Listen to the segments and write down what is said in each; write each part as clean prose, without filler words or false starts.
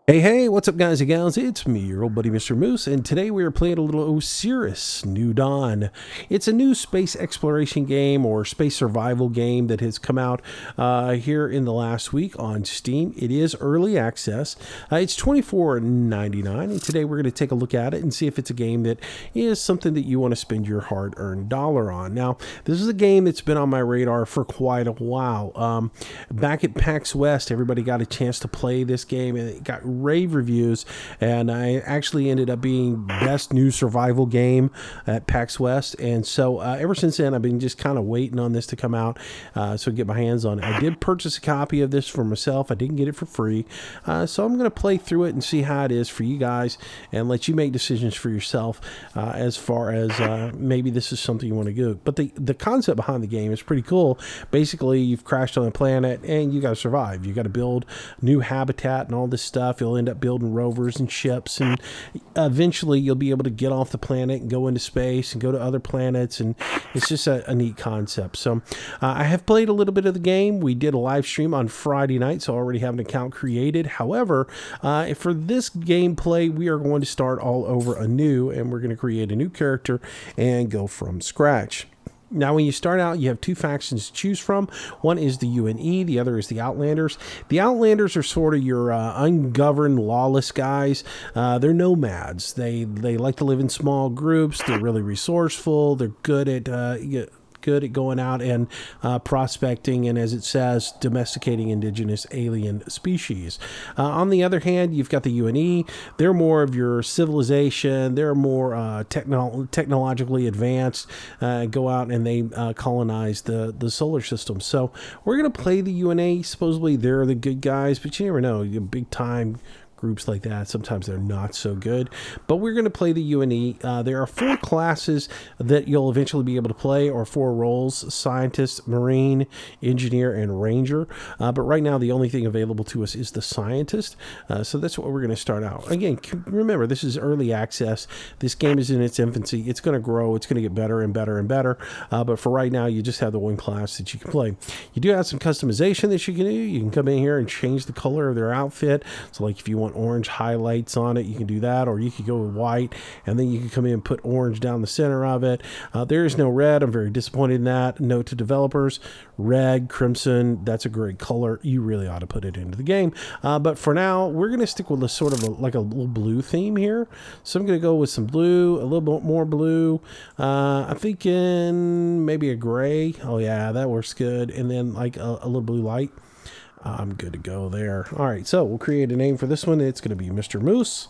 Hey, what's up, guys and gals? It's me, your old buddy, Mr. Moose, and today we are playing a little Osiris New Dawn. It's a new space exploration game or space survival game that has come out here in the last week on Steam. It is early access. It's $24.99, and today we're going to take a look at it and see if it's a game that is something that you want to spend your hard-earned dollar on. Now, this is a game that's been on my radar for quite a while. Back at PAX West, everybody got a chance to play this game, and it got rave reviews, and I actually ended up being best new survival game at PAX West. And so ever since then, I've been just kind of waiting on this to come out so I get my hands on it. I did purchase a copy of this for myself. I didn't get it for free, so I'm going to play through it and see how it is for you guys and let you make decisions for yourself as far as maybe this is something you want to do. But the concept behind the game is pretty cool. Basically, you've crashed on a planet and you got to survive. You got to build new habitat and all this stuff. You'll end up building rovers and ships, and eventually you'll be able to get off the planet and go into space and go to other planets, and it's just a neat concept. So I have played a little bit of the game. We did a live stream on Friday night, so I already have an account created. However, for this gameplay, we are going to start all over anew, and we're going to create a new character and go from scratch. Now, when you start out, you have two factions to choose from. One is the UNE, the other is the Outlanders. The Outlanders are sort of your ungoverned, lawless guys. They're nomads. They like to live in small groups. They're really resourceful. They're good at going out and prospecting and, as it says, domesticating indigenous alien species. On the other hand, you've got the UNE. They're more of your civilization. They're more technologically advanced. Go out and they colonize the solar system. So we're going to play the UNE. Supposedly they're the good guys, but you never know. You're big time groups like that, sometimes they're not so good, but we're going to play the UNE. There are 4 classes that you'll eventually be able to play, or 4 roles: scientist, marine, engineer, and ranger. But right now the only thing available to us is the scientist, so that's what we're going to start out. Again, remember, this is early access. This game is in its infancy. It's going to grow. It's going to get better and better and better, but for right now you just have the one class that you can play. You do have some customization that you can do. You can come in here and change the color of their outfit. So like if you want orange highlights on it, you can do that, or you could go with white, and then you can come in and put orange down the center of it. There is no red. I'm very disappointed in that. Note to developers: red, crimson, that's a great color. You really ought to put it into the game. But for now, we're going to stick with a sort of like a little blue theme here. So I'm going to go with some blue, a little bit more blue. I'm thinking maybe a gray. Oh yeah, that works good. And then like a little blue light. I'm good to go there. All right, so we'll create a name for this one. It's going to be Mr. Moose,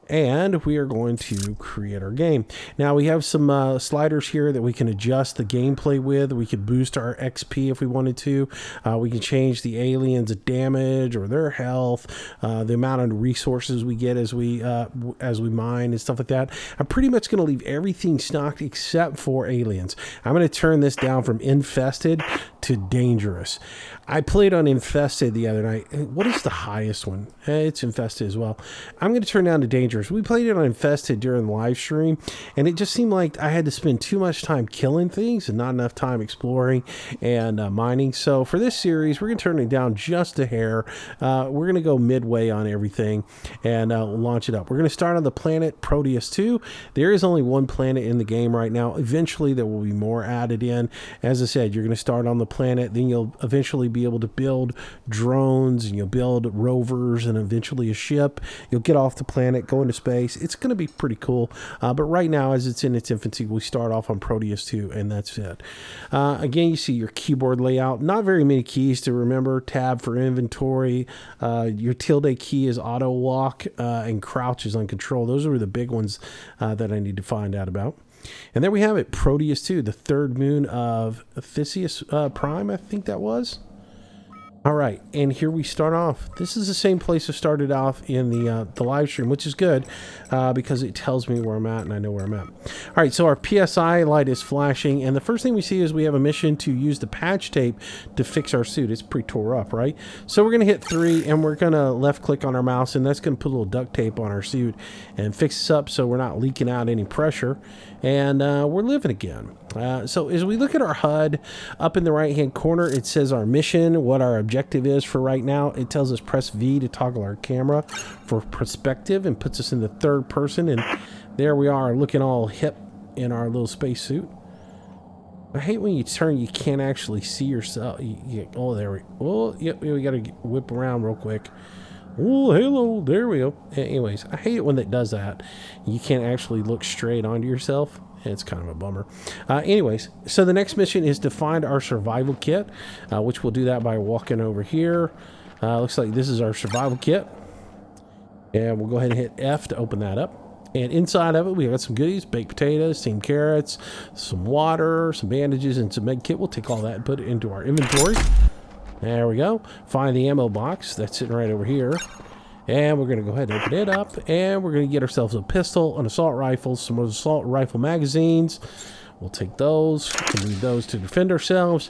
and we are going to create our game. Now, we have some sliders here that we can adjust the gameplay with. We could boost our XP if we wanted to. We can change the aliens' damage or their health, the amount of resources we get as we mine and stuff like that. I'm pretty much going to leave everything stocked except for aliens. I'm going to turn this down from infested to dangerous. I played on infested the other night. What is the highest one? It's infested as well. I'm going to turn down to dangerous. We played it on infested during the live stream, and it just seemed like I had to spend too much time killing things and not enough time exploring and mining. So for this series, we're going to turn it down just a hair. We're going to go midway on everything and launch it up. We're going to start on the planet Proteus 2. There is only one planet in the game right now. Eventually, there will be more added in. As I said, you're going to start on the planet, then you'll eventually be able to build drones, and you'll build rovers, and eventually a ship. You'll get off the planet, go into space. It's going to be pretty cool, but right now, as it's in its infancy, we start off on Proteus 2, and that's it. Again, you see your keyboard layout. Not very many keys to remember. Tab for inventory. Your tilde key is auto walk, and crouch is on control. Those are the big ones that I need to find out about. And there we have it, Proteus 2, the third moon of Theseus Prime, I think that was. All right, and here we start off. This is the same place I started off in the live stream, which is good because it tells me where I'm at and I know where I'm at. All right, so our PSI light is flashing, and the first thing we see is we have a mission to use the patch tape to fix our suit. It's pretty tore up, right? So we're going to hit 3, and we're going to left-click on our mouse, and that's going to put a little duct tape on our suit and fix this up so we're not leaking out any pressure, and we're living again. So as we look at our HUD, up in the right-hand corner, it says our mission, what our objective objective is for right now. It tells us press V to toggle our camera for perspective and puts us in the third person. And there we are, looking all hip in our little spacesuit. I hate when you turn, you can't actually see yourself. Oh, there we go. Oh, yep, we got to whip around real quick. Oh, hello, there we go. Anyways, I hate it when it does that. You can't actually look straight onto yourself. It's kind of a bummer. Anyways, so the next mission is to find our survival kit, which we'll do that by walking over here. Looks like this is our survival kit. And we'll go ahead and hit F to open that up. And inside of it, we got some goodies, baked potatoes, steamed carrots, some water, some bandages, and some med kit. We'll take all that and put it into our inventory. There we go. Find the ammo box. That's sitting right over here. And we're going to go ahead and open it up. And we're going to get ourselves a pistol, an assault rifle, some assault rifle magazines. We'll take those. We can use those to defend ourselves.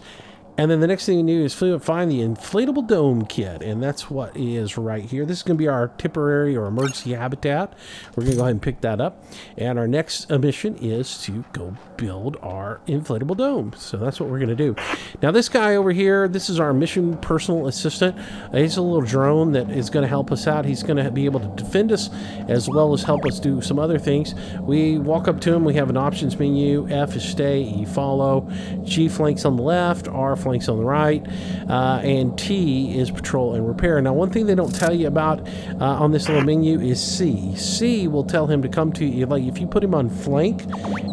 And then the next thing we do is find the inflatable dome kit, and that's what is right here. This is going to be our temporary or emergency habitat. We're going to go ahead and pick that up. And our next mission is to go build our inflatable dome. So that's what we're going to do. Now this guy over here, this is our mission personal assistant. He's a little drone that is going to help us out. He's going to be able to defend us as well as help us do some other things. We walk up to him. We have an options menu. F is stay, E follow, G flanks on the left, R flanks on the right, and T is patrol and repair. Now one thing they don't tell you about on this little menu is C. C will tell him to come to you. Like if you put him on flank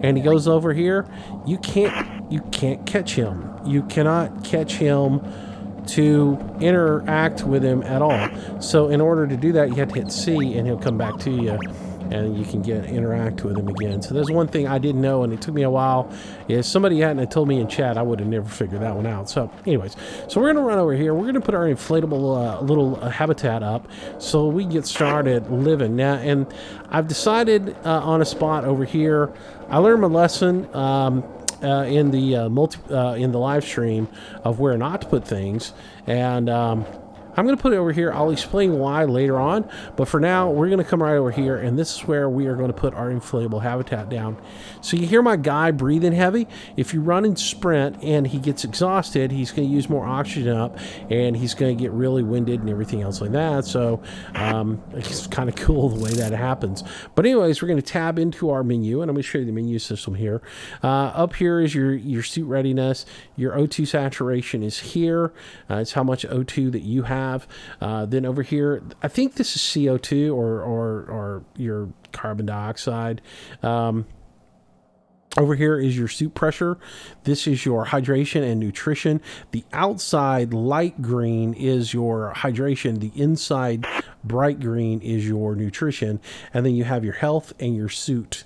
and he goes over here, you can't catch him. You cannot catch him to interact with him at all. So in order to do that, you have to hit C and he'll come back to you, and you can interact with him again. So there's one thing I didn't know, and it took me a while. If somebody hadn't told me in chat, I would have never figured that one out. So anyways, so we're going to run over here. We're going to put our inflatable little habitat up so we get started living. Now, and I've decided on a spot over here. I learned my lesson in the live stream of where not to put things, and I'm going to put it over here. I'll explain why later on, but for now, we're going to come right over here, and this is where we are going to put our inflatable habitat down. So you hear my guy breathing heavy. If you run and sprint and he gets exhausted, he's going to use more oxygen up, and he's going to get really winded and everything else like that. So it's kind of cool the way that happens. But anyways, we're going to tab into our menu, and I'm going to show you the menu system here. Up here is your suit readiness. Your O2 saturation is here. It's how much O2 that you have. Then over here, I think this is CO2 or your carbon dioxide. Over here is your suit pressure. This is your hydration and nutrition. The outside light green is your hydration. The inside bright green is your nutrition. And then you have your health and your suit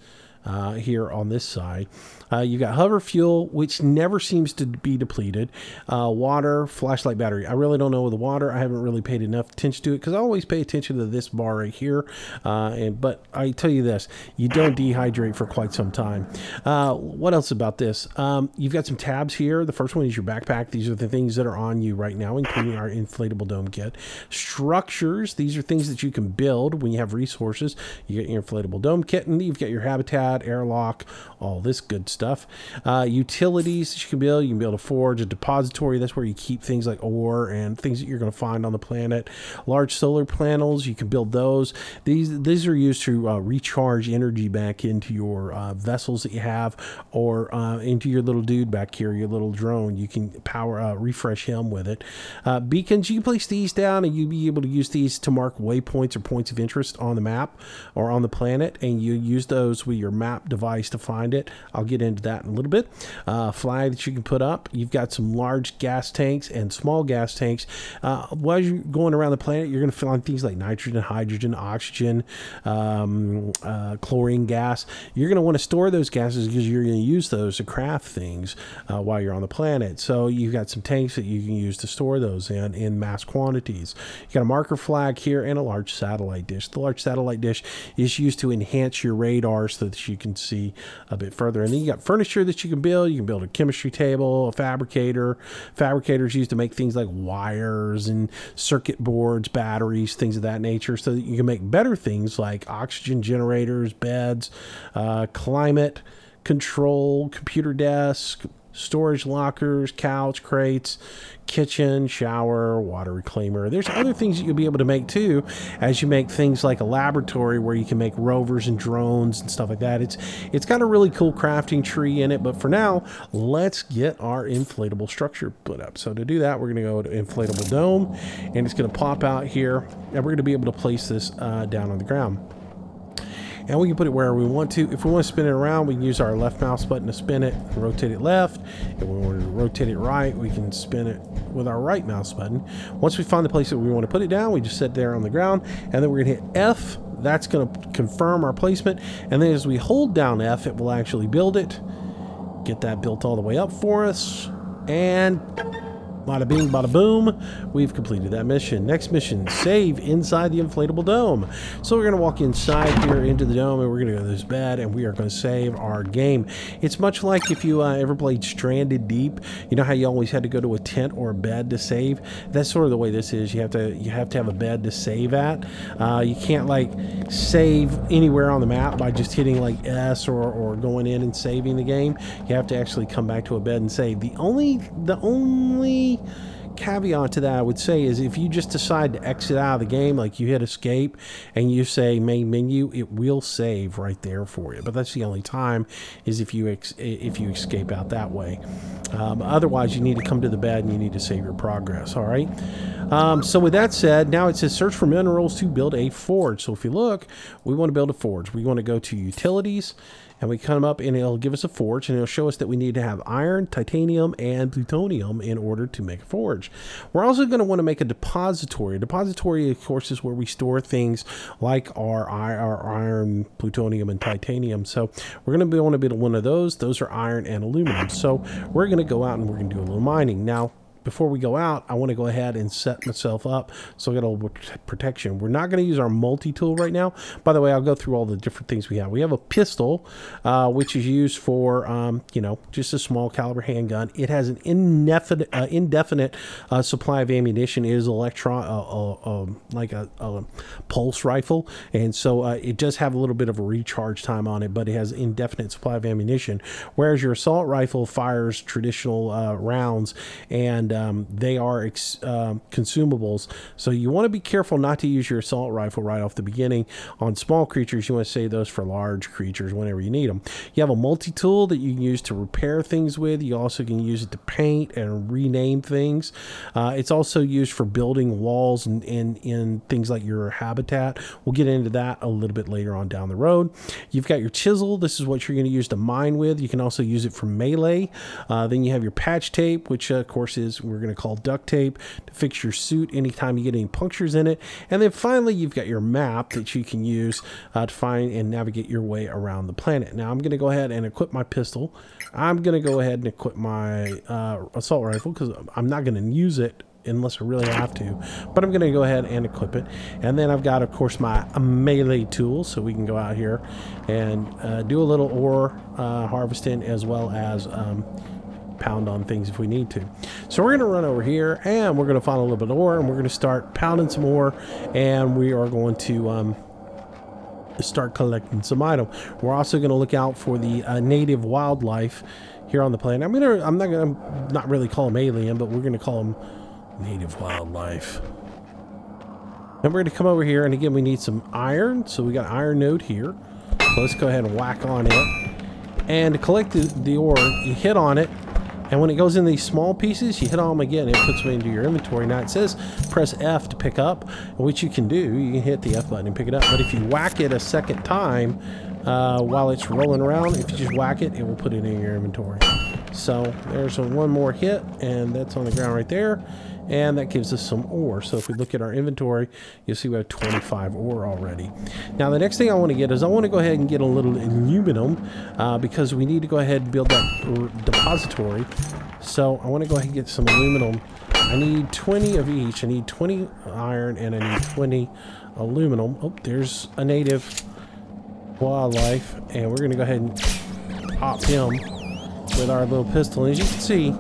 here on this side. You got hover fuel, which never seems to be depleted. Water, flashlight battery. I really don't know the water. I haven't really paid enough attention to it because I always pay attention to this bar right here. But I tell you this, you don't dehydrate for quite some time. What else about this? You've got some tabs here. The first one is your backpack. These are the things that are on you right now, including our inflatable dome kit. Structures. These are things that you can build when you have resources. You get your inflatable dome kit, and you've got your habitat, airlock, all this good stuff. Utilities that you can build. You can build a forge, a depository. That's where you keep things like ore and things that you're going to find on the planet. Large solar panels, you can build those. These are used to recharge energy back into your vessels that you have, or into your little dude back here, your little drone. You can refresh him with it. Beacons, you can place these down, and you'll be able to use these to mark waypoints or points of interest on the map or on the planet, and you use those with your map device to find it. I'll get into that in a little bit. Flag that you can put up. You've got some large gas tanks and small gas tanks. While you're going around the planet, you're going to find things like nitrogen, hydrogen, oxygen, chlorine gas. You're going to want to store those gases because you're going to use those to craft things while you're on the planet. So you've got some tanks that you can use to store those in mass quantities. You got a marker flag here and a large satellite dish. The large satellite dish is used to enhance your radar so that you can see a bit further. And then you got furniture that you can build. You can build a chemistry table, a fabricator. Fabricators used to make things like wires and circuit boards, batteries, things of that nature, so that you can make better things like oxygen generators, beds, climate control, computer desk, storage lockers, couch, crates, kitchen, shower, water reclaimer. There's other things that you'll be able to make too, as you make things like a laboratory where you can make rovers and drones and stuff like that. It's got a really cool crafting tree in it, but for now, let's get our inflatable structure put up. So to do that, we're going to go to inflatable dome, and it's going to pop out here, and we're going to be able to place this down on the ground. And we can put it wherever we want to. If we want to spin it around, we can use our left mouse button to spin it and rotate it left. If we want to rotate it right, we can spin it with our right mouse button. Once we find the place that we want to put it down, we just set it there on the ground, and then we're going to hit F. That's going to confirm our placement. And then as we hold down F, it will actually build it. Get that built all the way up for us. And bada bing, bada boom, we've completed that mission. Next mission, save inside the inflatable dome. So we're going to walk inside here into the dome, and we're going to go to this bed, and we are going to save our game. It's much like if you ever played Stranded Deep. You know how you always had to go to a tent or a bed to save? That's sort of the way this is. You have to have a bed to save at. You can't like save anywhere on the map by just hitting like S or going in and saving the game. You have to actually come back to a bed and save. The only caveat to that I would say is if you just decide to exit out of the game, like you hit escape and you say main menu, it will save right there for you. But that's the only time, is if you escape out that way. Otherwise, you need to come to the bed and you need to save your progress. All right. So with that said, now it says search for minerals to build a forge. So if you look, we want to build a forge. We want to go to utilities, and we come up and it'll give us a forge, and it'll show us that we need to have iron, titanium, and plutonium in order to make a forge. We're also going to want to make a depository. A depository, of course, is where we store things like our iron, plutonium, and titanium. So we're going to want to build one of those. Those are iron and aluminum. So we're going to go out and we're going to do a little mining. Now, before we go out, I want to go ahead and set myself up so I get a little protection. We're not going to use our multi-tool right now. By the way, I'll go through all the different things we have. We have a pistol, which is used for, just a small caliber handgun. It has an indefinite supply of ammunition. It is like a pulse rifle, and so it does have a little bit of a recharge time on it, but it has indefinite supply of ammunition. Whereas your assault rifle fires traditional rounds, and they are consumables. So you want to be careful not to use your assault rifle right off the beginning on small creatures. You want to save those for large creatures whenever you need them. You have a multi-tool that you can use to repair things with. You also can use it to paint and rename things. It's also used for building walls and in things like your habitat. We'll get into that a little bit later on down the road. You've got your chisel. This is what you're going to use to mine with. You can also use it for melee. Then you have your patch tape, which of course is we're going to call duct tape, to fix your suit anytime you get any punctures in it. And then finally, you've got your map that you can use to find and navigate your way around the planet. Now I'm going to go ahead and equip my pistol. I'm going to go ahead and equip my assault rifle, because I'm not going to use it unless I really have to, but I'm going to go ahead and equip it. And then I've got, of course, my melee tool, so we can go out here and do a little ore harvesting, as well as pound on things if we need to. So we're going to run over here, and we're going to find a little bit of ore, and we're going to start pounding some ore, and we are going to start collecting some items. We're also going to look out for the native wildlife here on the planet. I'm not really call them alien, but we're going to call them native wildlife. And we're going to come over here, and again, we need some iron. So we got iron node here. So let's go ahead and whack on it. And to collect the ore, you hit on it, and when it goes in these small pieces, you hit on them again. It puts them into your inventory. Now it says press F to pick up, which you can do. You can hit the F button and pick it up. But if you whack it a second time while it's rolling around, if you just whack it, it will put it in your inventory. So there's one more hit, and that's on the ground right there. And that gives us some ore. So if we look at our inventory, you'll see we have 25 ore already. Now the next thing I want to get is I want to go ahead and get a little aluminum because we need to go ahead and build that depository. So I want to go ahead and get some aluminum. I need 20 of each. I need 20 iron and I need 20 aluminum. Oh, there's a native wildlife, and we're going to go ahead and pop him with our little pistol. And as you can see,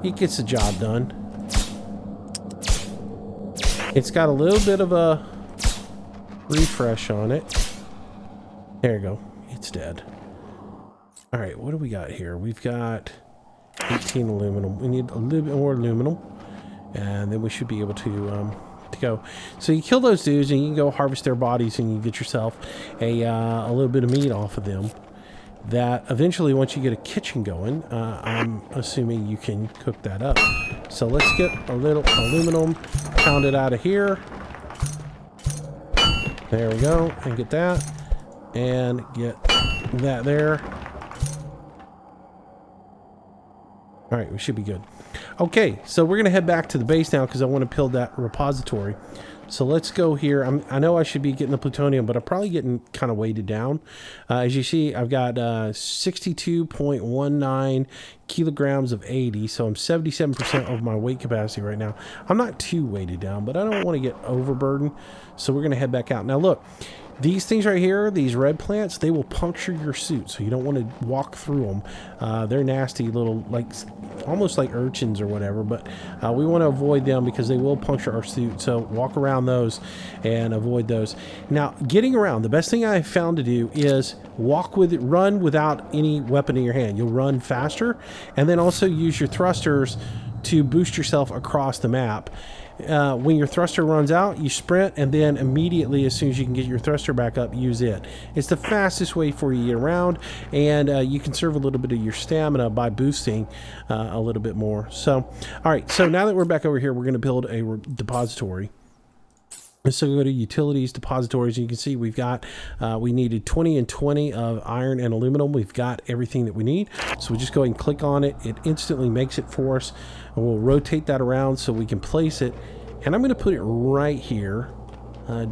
he gets the job done. It's got a little bit of a refresh on it. There you go. It's dead. All right, what do we got here? We've got 18 aluminum. We need a little bit more aluminum, and then we should be able to go. So you kill those dudes, and you can go harvest their bodies, and you get yourself a little bit of meat off of them. That eventually, once you get a kitchen going, I'm assuming you can cook that up. So let's get a little aluminum, pound it out of here. There we go, and get that, and get that there. All right, we should be good. Okay, so we're gonna head back to the base now because I want to build that repository. So let's go here. I know I should be getting the plutonium, but I'm probably getting kind of weighted down. As you see, I've got 62.19 kilograms of 80, so I'm 77% of my weight capacity right now. I'm not too weighted down, but I don't want to get overburdened, so we're gonna head back out. Now look, these things right here, these red plants, they will puncture your suit, so you don't want to walk through them. They're nasty little, like, almost like urchins or whatever, but we want to avoid them because they will puncture our suit, so walk around those and avoid those. Now, getting around, the best thing I found to do is run without any weapon in your hand. You'll run faster, and then also use your thrusters to boost yourself across the map. When your thruster runs out, you sprint, and then immediately, as soon as you can get your thruster back up, use it. It's the fastest way for you to get around, and you conserve a little bit of your stamina by boosting a little bit more. So, all right, so now that we're back over here, we're going to build a depository. So we go to utilities, depositories, and you can see we've got, we needed 20 and 20 of iron and aluminum. We've got everything that we need. So we just go ahead and click on it. It instantly makes it for us. And we'll rotate that around so we can place it. And I'm going to put it right here,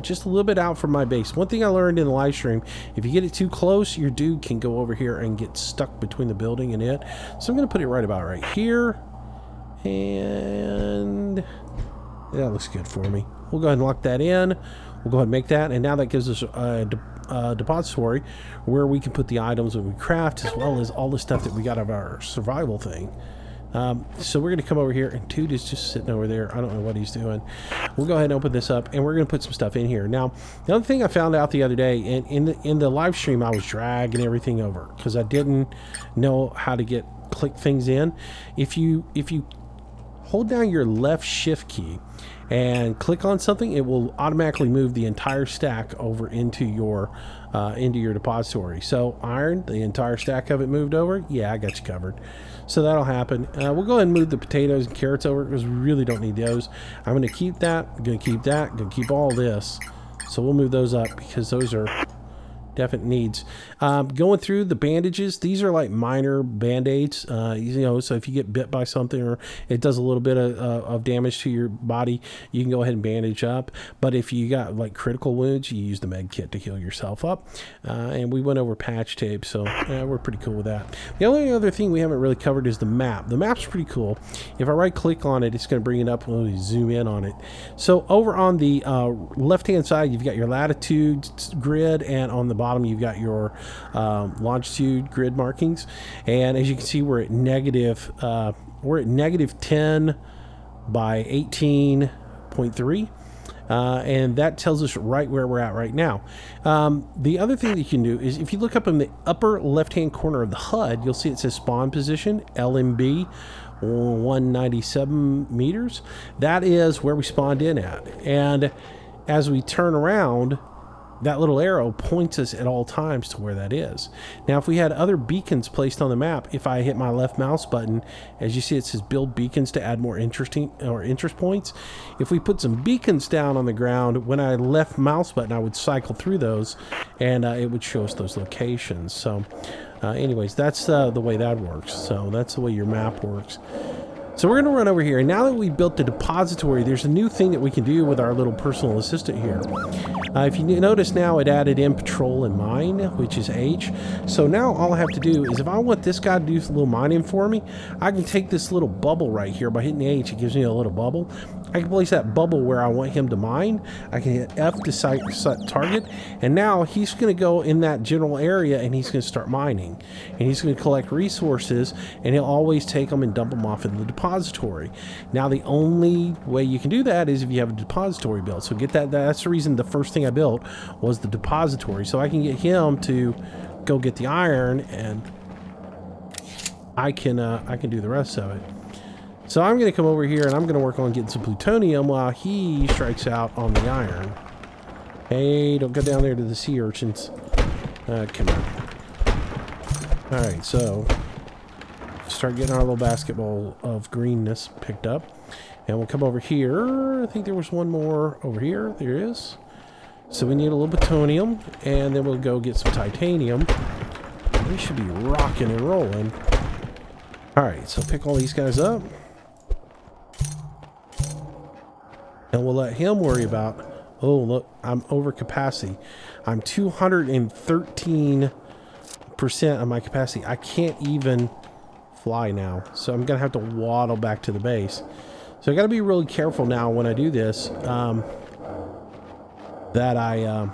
just a little bit out from my base. One thing I learned in the live stream, if you get it too close, your dude can go over here and get stuck between the building and it. So I'm going to put it right about right here. And that looks good for me. We'll go ahead and lock that in. We'll go ahead and make that. And now that gives us a depository where we can put the items that we craft, as well as all the stuff that we got of our survival thing. So we're going to come over here, and Dude is just sitting over there. I don't know what he's doing. We'll go ahead and open this up, and we're going to put some stuff in here. Now, the other thing I found out the other day, and in the live stream, I was dragging everything over because I didn't know how to click things in. If you hold down your left shift key and click on something, it will automatically move the entire stack over into your depository. So iron, the entire stack of it moved over. Yeah, I got you covered. So that'll happen. We'll go ahead and move the potatoes and carrots over because we really don't need those. I'm going to keep that. I'm going to keep that. I'm going to keep all this. So we'll move those up because those are definite needs. Going through the bandages, these are like minor band-aids, you know, so if you get bit by something or it does a little bit of damage to your body, you can go ahead and bandage up. But if you got like critical wounds, you use the med kit to heal yourself up. And we went over patch tape, so we're pretty cool with that. The only other thing we haven't really covered is the map. The map's pretty cool. If I right click on it, it's going to bring it up when we zoom in on it. So over on the left hand side, you've got your latitude grid, and on the bottom you've got your longitude grid markings. And as you can see, we're at negative 10 by 18.3. And that tells us right where we're at right now. The other thing that you can do is if you look up in the upper left hand corner of the HUD, you'll see it says spawn position LMB 197 meters. That is where we spawned in at. And as we turn around, that little arrow points us at all times to where that is. Now, if we had other beacons placed on the map, if I hit my left mouse button, as you see, it says build beacons to add more interest points. If we put some beacons down on the ground, when I left mouse button, I would cycle through those, and it would show us those locations. So, anyways, that's the way that works. So that's the way your map works. So we're going to run over here, and now that we built the depository, there's a new thing that we can do with our little personal assistant here. If you notice now, it added in patrol and mine, which is H. So now all I have to do is, if I want this guy to do a little mining for me, I can take this little bubble right here. By hitting H, it gives me a little bubble. I can place that bubble where I want him to mine. I can hit F to set target, and now he's going to go in that general area, and he's going to start mining. And he's going to collect resources, and he'll always take them and dump them off in the depository. Now, the only way you can do that is if you have a depository built. So get that. That's the reason the first thing I built was the depository, so I can get him to go get the iron and I can do the rest of it. So I'm going to come over here and I'm going to work on getting some plutonium while he strikes out on the iron. Hey, don't go down there to the sea urchins. Come on. Alright, so start getting our little basketball of greenness picked up. And we'll come over here. I think there was one more over here. There is. So we need a little plutonium. And then we'll go get some titanium. We should be rocking and rolling. Alright, so pick all these guys up. And we'll let him worry about... Oh, look, I'm over capacity. I'm 213% of my capacity. I can't even fly now. So I'm going to have to waddle back to the base. So I got to be really careful now when I do this. That I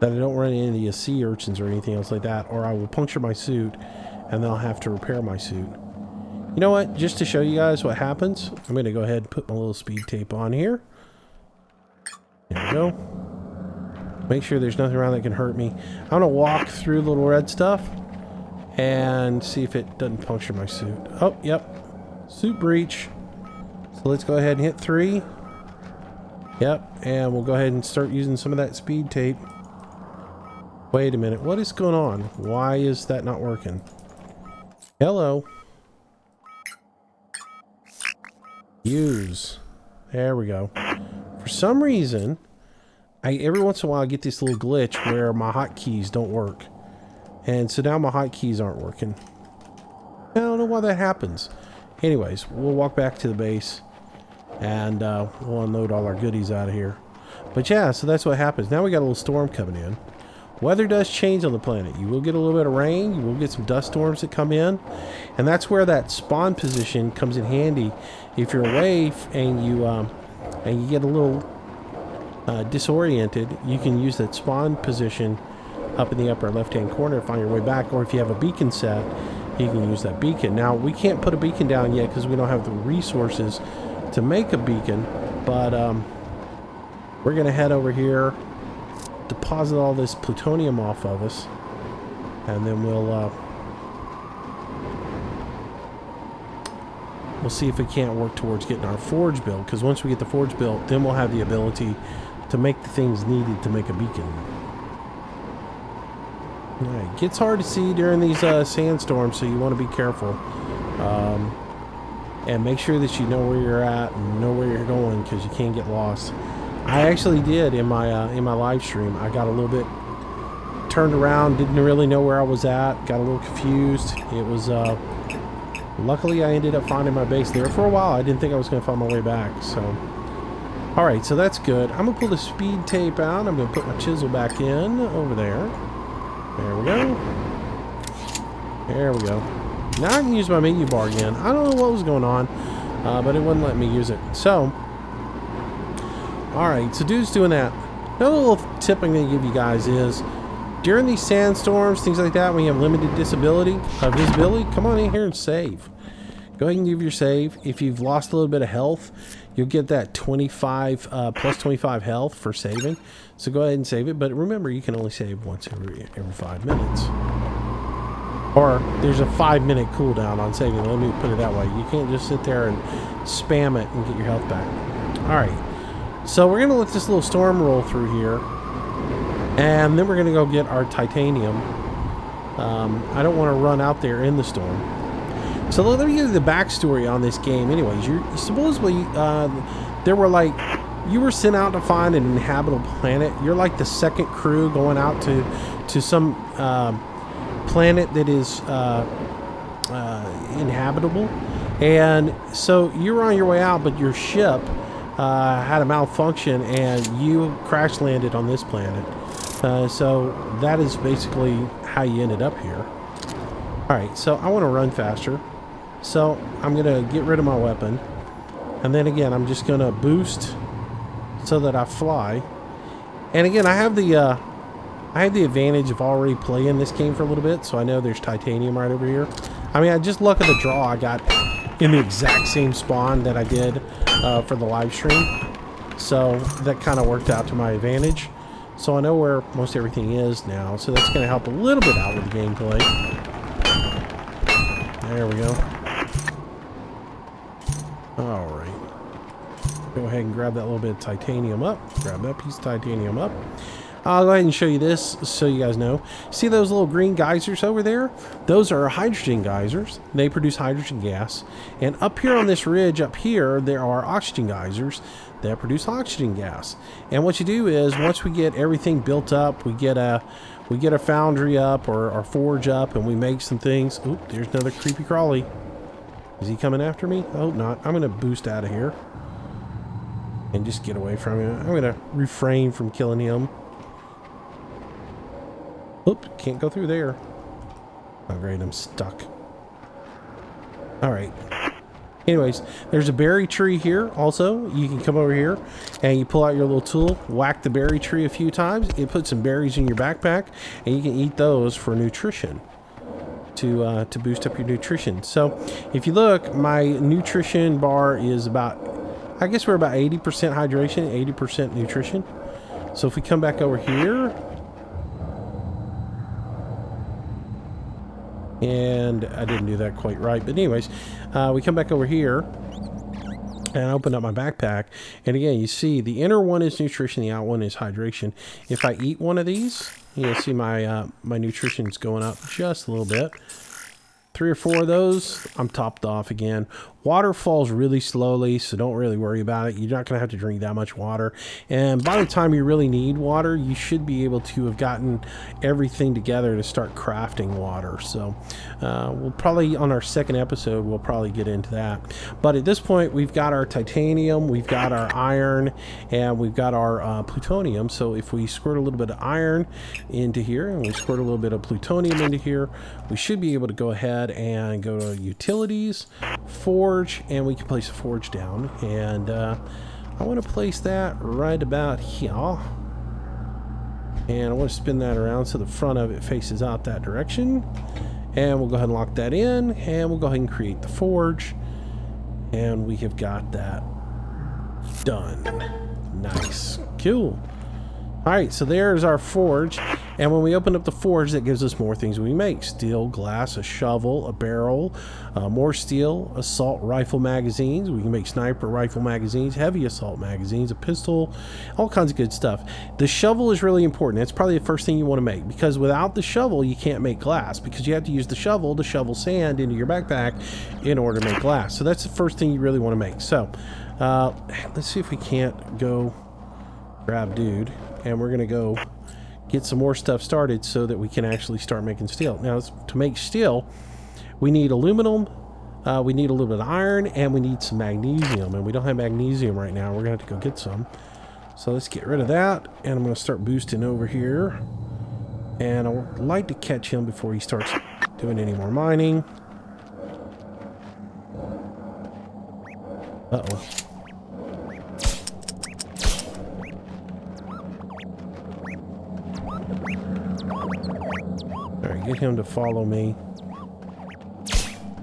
don't run into any sea urchins or anything else like that. Or I will puncture my suit and then I'll have to repair my suit. You know what? Just to show you guys what happens, I'm going to go ahead and put my little speed tape on here. There we go. Make sure there's nothing around that can hurt me. I'm going to walk through the little red stuff and see if it doesn't puncture my suit. Oh, yep. Suit breach. So let's go ahead and hit 3. Yep. And we'll go ahead and start using some of that speed tape. Wait a minute. What is going on? Why is that not working? Hello. Use. There we go. For some reason, every once in a while I get this little glitch where my hotkeys don't work. And so now my hotkeys aren't working. I don't know why that happens. Anyways, we'll walk back to the base and we'll unload all our goodies out of here. But yeah, so that's what happens. Now we got a little storm coming in. Weather does change on the planet. You will get a little bit of rain. You will get some dust storms that come in. And that's where that spawn position comes in handy. If you're away and you get a little disoriented, you can use that spawn position up in the upper left-hand corner to find your way back. Or if you have a beacon set, you can use that beacon. Now, we can't put a beacon down yet because we don't have the resources to make a beacon. But we're going to head over here, deposit all this plutonium off of us, and then we'll see if it can't work towards getting our forge built, because once we get the forge built, then we'll have the ability to make the things needed to make a beacon. Alright, it gets hard to see during these sandstorms, so you want to be careful. And make sure that you know where you're at and know where you're going, because you can get lost. I actually did in my live stream. I got a little bit turned around, didn't really know where I was at, got a little confused. It was luckily I ended up finding my base there. For a while I didn't think I was going to find my way back. So alright, so that's good. I'm going to pull the speed tape out. I'm going to put my chisel back in over there. There we go. There we go. Now I can use my menu bar again. I don't know what was going on, but it wouldn't let me use it. So alright, so dude's doing that. Another little tip I'm going to give you guys is, during these sandstorms, things like that, when you have limited visibility, come on in here and save. Go ahead and give your save. If you've lost a little bit of health, you'll get that 25 plus 25 health for saving. So go ahead and save it. But remember, you can only save once every 5 minutes. Or there's a 5-minute cooldown on saving. Let me put it that way. You can't just sit there and spam it and get your health back. Alright. So we're going to let this little storm roll through here. And then we're going to go get our titanium. I don't want to run out there in the storm. So let me give you the backstory on this game. Anyways, you supposedly, there were like, you were sent out to find an inhabitable planet. You're like the second crew going out to some planet that is inhabitable. And so you were on your way out, but your ship had a malfunction and you crash landed on this planet. So that is basically how you ended up here. Alright, so I want to run faster. So I'm going to get rid of my weapon. And then again, I'm just going to boost so that I fly. And again, I have the advantage of already playing this game for a little bit. So I know there's titanium right over here. I mean, I just luck of the draw, I got in the exact same spawn that I did for the live stream. So that kind of worked out to my advantage. So I know where most everything is now. So that's going to help a little bit out with the gameplay. There we go. All right. Go ahead and grab that little bit of titanium up. Grab that piece of titanium up. I'll go ahead and show you this so you guys know. See those little green geysers over there? Those are hydrogen geysers. They produce hydrogen gas. And up here on this ridge up here, there are oxygen geysers that produce oxygen gas. And what you do is once we get everything built up, we get a foundry up or our forge up, and we make some things. Oop, there's another creepy crawly. Is he coming after me? I hope not. I'm going to boost out of here and just get away from him. I'm going to refrain from killing him. Oop, can't go through there. Oh great, I'm stuck. Alright. Anyways, there's a berry tree here also. You can come over here and you pull out your little tool, whack the berry tree a few times. It puts some berries in your backpack and you can eat those for nutrition. To boost up your nutrition. So if you look, my nutrition bar is about, I guess we're about 80% hydration, 80% nutrition. So if we come back over here, and I didn't do that quite right, but anyways, we come back over here and open up my backpack, and again you see the inner one is nutrition, the out one is hydration. If I eat one of these, you'll see my my nutrition's going up just a little bit. 3 or 4 of those, I'm topped off again. Water falls really slowly, so don't really worry about it. You're not going to have to drink that much water. And by the time you really need water, you should be able to have gotten everything together to start crafting water. So we'll probably, on our second episode, we'll probably get into that. But at this point, we've got our titanium, we've got our iron, and we've got our plutonium. So if we squirt a little bit of iron into here, and we squirt a little bit of plutonium into here, we should be able to go ahead and go to utilities, forge, and we can place a forge down. And I want to place that right about here, and I want to spin that around so the front of it faces out that direction. And we'll go ahead and lock that in, and we'll go ahead and create the forge, and we have got that done. Nice. Cool. Alright, so there's our forge, and when we open up the forge, that gives us more things we make. Steel, glass, a shovel, a barrel, more steel, assault rifle magazines. We can make sniper rifle magazines, heavy assault magazines, a pistol, all kinds of good stuff. The shovel is really important. That's probably the first thing you want to make, because without the shovel, you can't make glass, because you have to use the shovel to shovel sand into your backpack in order to make glass. So that's the first thing you really want to make. So let's see if we can't go grab dude, and we're gonna go get some more stuff started so that we can actually start making steel. Now, to make steel, we need aluminum, we need a little bit of iron, and we need some magnesium, and we don't have magnesium right now. We're gonna have to go get some. So let's get rid of that, and I'm gonna start boosting over here, and I would like to catch him before he starts doing any more mining. Uh-oh. Get him to follow me.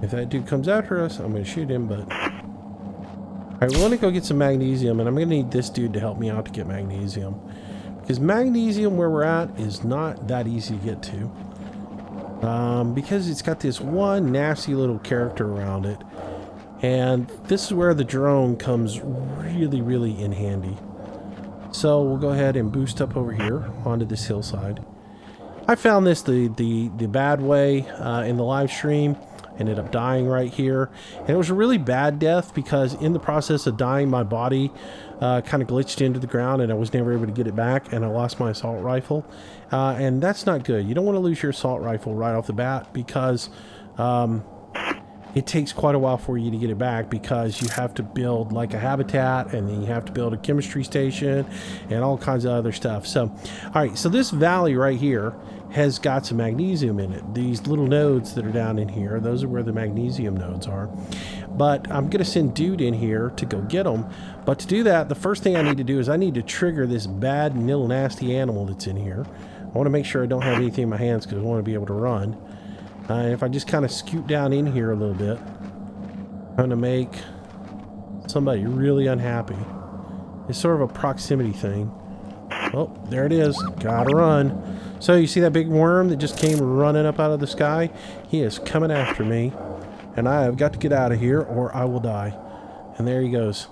If that dude comes after us, I'm going to shoot him, but... Alright, we want to go get some magnesium, and I'm going to need this dude to help me out to get magnesium. Because magnesium, where we're at, is not that easy to get to. Because it's got this one nasty little character around it. And this is where the drone comes really, really in handy. So we'll go ahead and boost up over here onto this hillside. I found this the bad way in the live stream. Ended up dying right here, and it was a really bad death because in the process of dying, my body kind of glitched into the ground, and I was never able to get it back, and I lost my assault rifle, and that's not good. You don't want to lose your assault rifle right off the bat, because it takes quite a while for you to get it back, because you have to build like a habitat, and then you have to build a chemistry station and all kinds of other stuff. So all right, so this valley right here has got some magnesium in it. These little nodes that are down in here, those are where the magnesium nodes are. But I'm gonna send dude in here to go get them. But to do that, the first thing I need to do is I need to trigger this bad little nasty animal that's in here. I want to make sure I don't have anything in my hands, because I want to be able to run. And if I just kind of scoot down in here a little bit, I'm going to make somebody really unhappy. It's sort of a proximity thing. Oh, there it is. Gotta run. So you see that big worm that just came running up out of the sky? He is coming after me. and I have got to get out of here or I will die. And there he goes.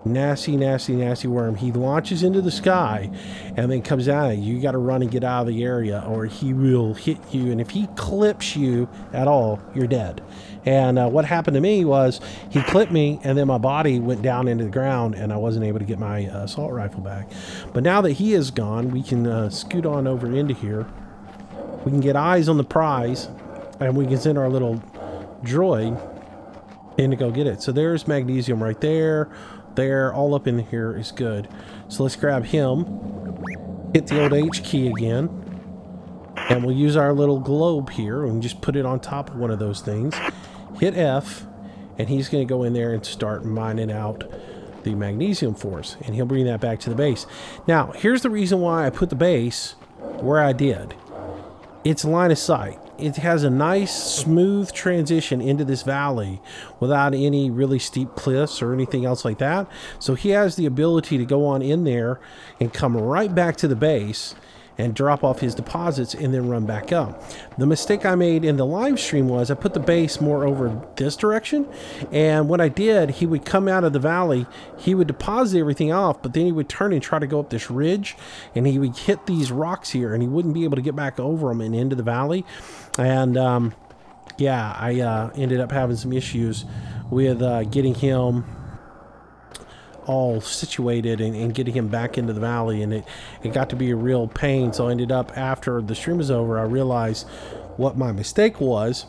Nasty, nasty, nasty worm. He launches into the sky and then comes out at you. You got to run and get out of the area or he will hit you. And if he clips you at all, you're dead. And what happened to me was he clipped me and then my body went down into the ground and I wasn't able to get my assault rifle back. But now that he is gone, we can scoot on over into here. We can get eyes on the prize and we can send our little droid in to go get it. So there's magnesium right there. There, all up in here is good. So let's grab him, hit the old H key again, and we'll use our little globe here and just put it on top of one of those things. Hit F, and he's going to go in there and start mining out the magnesium for us, and he'll bring that back to the base. Now, here's the reason why I put the base where I did. It's line of sight. It has a nice smooth transition into this valley without any really steep cliffs or anything else like that. So he has the ability to go on in there and come right back to the base and drop off his deposits and then run back up. The mistake I made in the live stream was I put the base more over this direction, and what I did, he would come out of the valley, he would deposit everything off, but then he would turn and try to go up this ridge, and he would hit these rocks here and he wouldn't be able to get back over them and into the valley. And yeah, I ended up having some issues with getting him all situated and getting him back into the valley, and it got to be a real pain. So I ended up, after the stream was over, I realized what my mistake was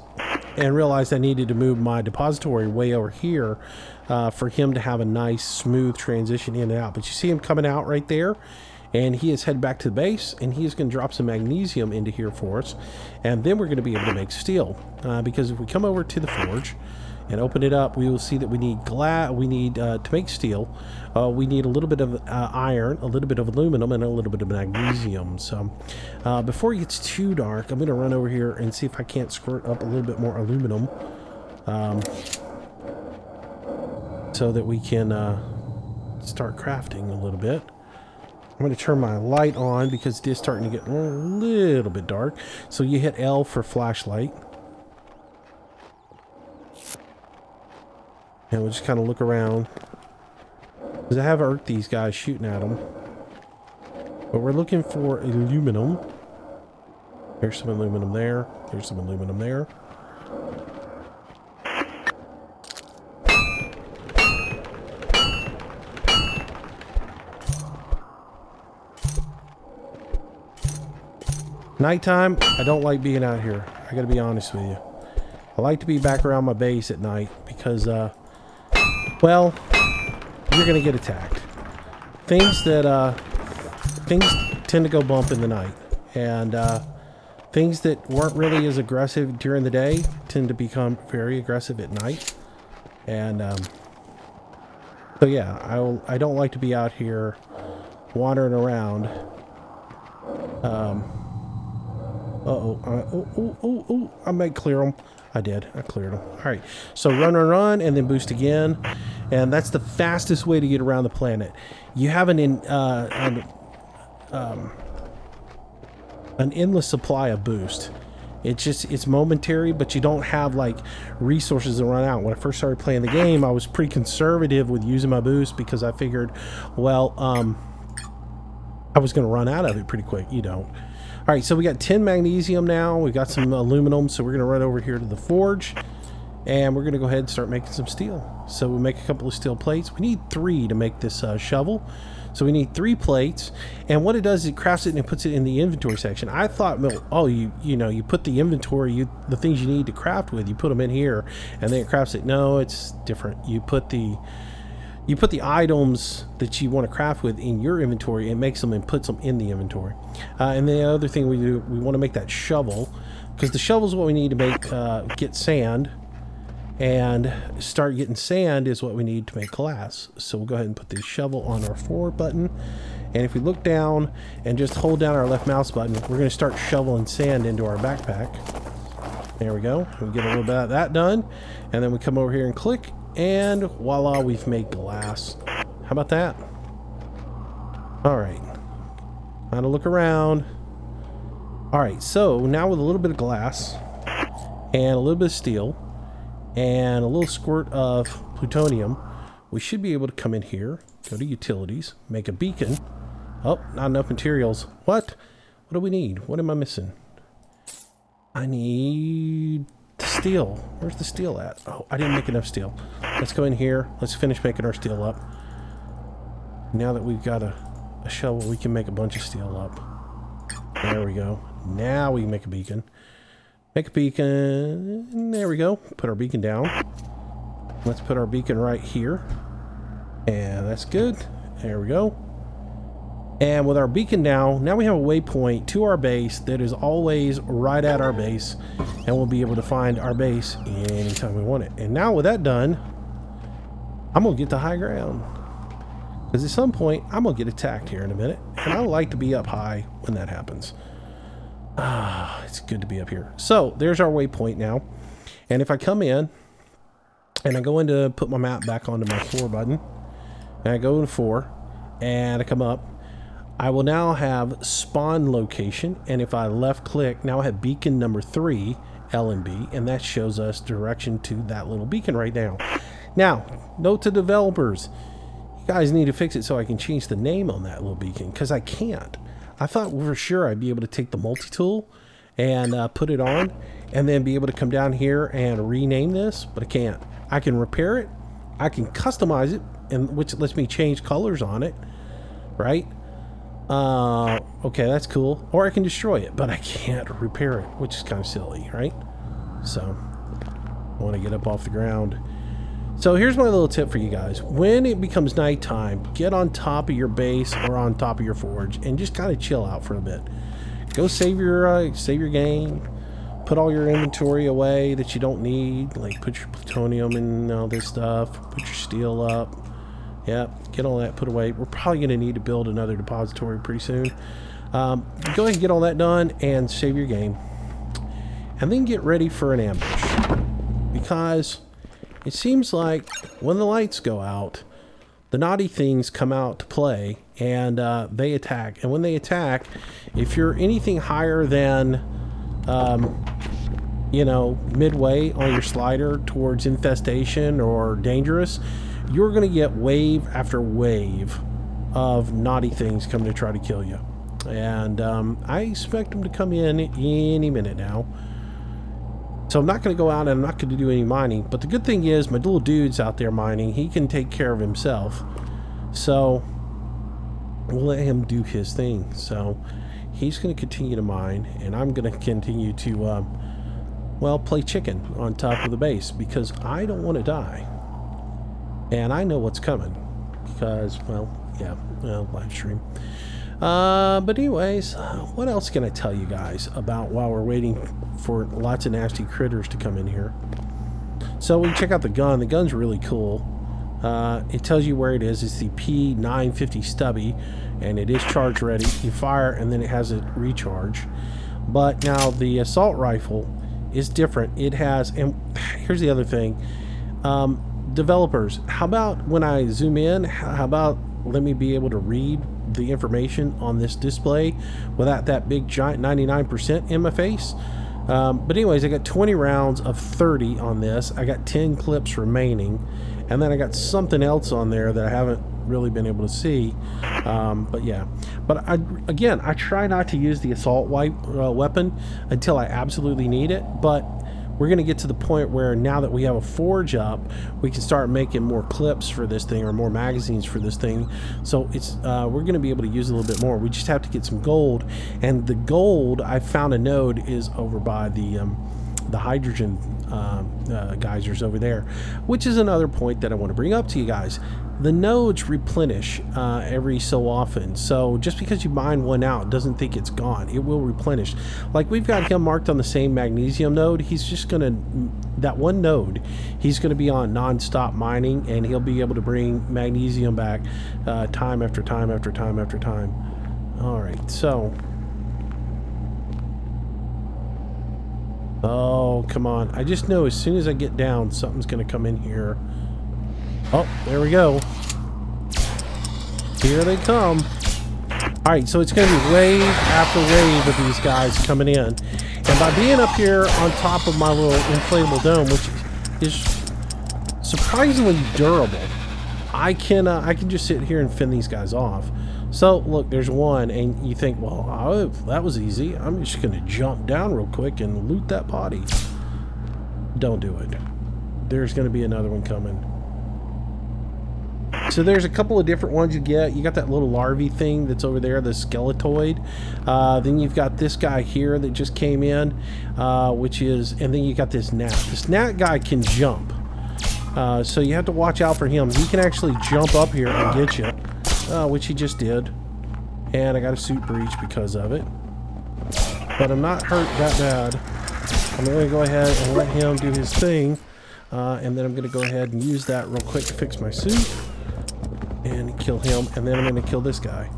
and realized I needed to move my depository way over here for him to have a nice smooth transition in and out. But you see him coming out right there, and he is headed back to the base, and he is going to drop some magnesium into here for us, and then we're going to be able to make steel, because if we come over to the forge and open it up, we will see that we need glass. We need to make steel. We need a little bit of iron, a little bit of aluminum, and a little bit of magnesium. So before it gets too dark, I'm going to run over here and see if I can't squirt up a little bit more aluminum, so that we can start crafting a little bit. I'm going to turn my light on because it is starting to get a little bit dark. So you hit L for flashlight. And we'll just kind of look around, because I have irked these guys shooting at them. But we're looking for aluminum. There's some aluminum there. There's some aluminum there. Nighttime, I don't like being out here. I gotta be honest with you. I like to be back around my base at night because, well, you're gonna get attacked. Things tend to go bump in the night, and things that weren't really as aggressive during the day tend to become very aggressive at night. And so yeah, I don't like to be out here wandering around. I might clear them. I did. I cleared them. All right. So run, and then boost again. And that's the fastest way to get around the planet. You have an endless supply of boost. It's momentary, but you don't have like resources to run out. When I first started playing the game, I was pretty conservative with using my boost because I figured, well, I was going to run out of it pretty quick. You don't. All right, so we got 10 magnesium now. We got some aluminum, so we're going to run over here to the forge, and we're going to go ahead and start making some steel. So we'll make a couple of steel plates. We need 3 to make this shovel, so we need 3 plates. And what it does is it crafts it and it puts it in the inventory section. I thought, well, oh, you put the inventory, the things you need to craft with, you put them in here, and then it crafts it. No, it's different. You put the items that you want to craft with in your inventory and makes them and puts them in the inventory. And the other thing we do, we want to make that shovel, because the shovel is what we need to make, get sand, and start getting sand is what we need to make glass. So we'll go ahead and put the shovel on our forward button. And if we look down and just hold down our left mouse button, we're going to start shoveling sand into our backpack. There we go. We get a little bit of that done. And then we come over here and click, and voila, we've made glass. How about that? All right. Kind of look around. All right, so now with a little bit of glass and a little bit of steel and a little squirt of plutonium, we should be able to come in here, go to utilities, make a beacon. Oh, not enough materials. What do we need? What am I missing? I need steel. Where's the steel at? Oh, I didn't make enough steel. Let's go in here. Let's finish making our steel up. Now that we've got a shovel, we can make a bunch of steel up. There we go. Now we can make a beacon. Make a beacon. There we go. Put our beacon down. Let's put our beacon right here. And that's good. There we go. And with our beacon down, now we have a waypoint to our base that is always right at our base. And we'll be able to find our base anytime we want it. And now with that done, I'm going to get to high ground. Because at some point, I'm going to get attacked here in a minute. And I like to be up high when that happens. Ah, it's good to be up here. So there's our waypoint now. And if I come in and I go in to put my map back onto my 4 button, and I go to 4 and I come up, I will now have spawn location. And if I left click, now I have beacon number 3, LNB, and that shows us direction to that little beacon right now. Now, note to developers, you guys need to fix it so I can change the name on that little beacon, because I can't. I thought for sure I'd be able to take the multi-tool and put it on and then be able to come down here and rename this, but I can't. I can repair it, I can customize it, and which lets me change colors on it, right? Okay, that's cool. Or I can destroy it, but I can't repair it, which is kind of silly, right? So I want to get up off the ground. So here's my little tip for you guys. When it becomes nighttime, get on top of your base or on top of your forge and just kind of chill out for a bit. Go save your game. Put all your inventory away that you don't need. Like put your plutonium and all this stuff. Put your steel up. Yep, get all that put away. We're probably going to need to build another depository pretty soon. Go ahead and get all that done and save your game. And then get ready for an ambush. Because it seems like when the lights go out, the naughty things come out to play and they attack. And when they attack, if you're anything higher than, you know, midway on your slider towards infestation or dangerous, you're going to get wave after wave of naughty things coming to try to kill you. And I expect them to come in any minute now. So I'm not going to go out and I'm not going to do any mining. But the good thing is my little dude's out there mining. He can take care of himself. So we'll let him do his thing. So he's going to continue to mine. And I'm going to continue to, well, play chicken on top of the base. Because I don't want to die. And I know what's coming. Because, well, yeah, live stream. But anyways, what else can I tell you guys about while we're waiting for lots of nasty critters to come in here? So we check out the gun. The gun's really cool. It tells you where it is. It's the P950 stubby, and it is charge ready. You fire, and then it has a recharge. But now the assault rifle is different. It has, and here's the other thing. Developers, how about when I zoom in, how about let me be able to read the information on this display without that big giant 99% in my face? But anyways, I got 20 rounds of 30 on this. I got 10 clips remaining, and then I got something else on there that I haven't really been able to see. But yeah, but I try not to use the assault weapon until I absolutely need it. But we're going to get to the point where now that we have a forge up, we can start making more clips for this thing or more magazines for this thing. So it's we're going to be able to use a little bit more. We just have to get some gold, and the gold I found a node is over by the hydrogen geysers over there, which is another point that I want to bring up to you guys. The nodes replenish every so often, so just because you mine one out doesn't think it's gone. It will replenish. Like we've got him marked on the same magnesium node. He's just gonna, that one node, he's gonna be on non-stop mining, and he'll be able to bring magnesium back time after time after time after time. All right, so oh, come on. I just know as soon as I get down, something's going to come in here. Oh, there we go. Here they come. All right, so it's going to be wave after wave of these guys coming in. And by being up here on top of my little inflatable dome, which is surprisingly durable. I can just sit here and fend these guys off. So look, there's one, and you think, well, oh, that was easy. I'm just gonna jump down real quick and loot that body. Don't do it. There's gonna be another one coming. So there's a couple of different ones you get. You got that little larvae thing that's over there, the skeletoid. Then you've got this guy here that just came in, and then you got this gnat. This gnat guy can jump. So you have to watch out for him. He can actually jump up here and get you, which he just did. And I got a suit breach because of it. But I'm not hurt that bad. I'm going to go ahead and let him do his thing. And then I'm going to go ahead and use that real quick to fix my suit. And kill him. And then I'm going to kill this guy.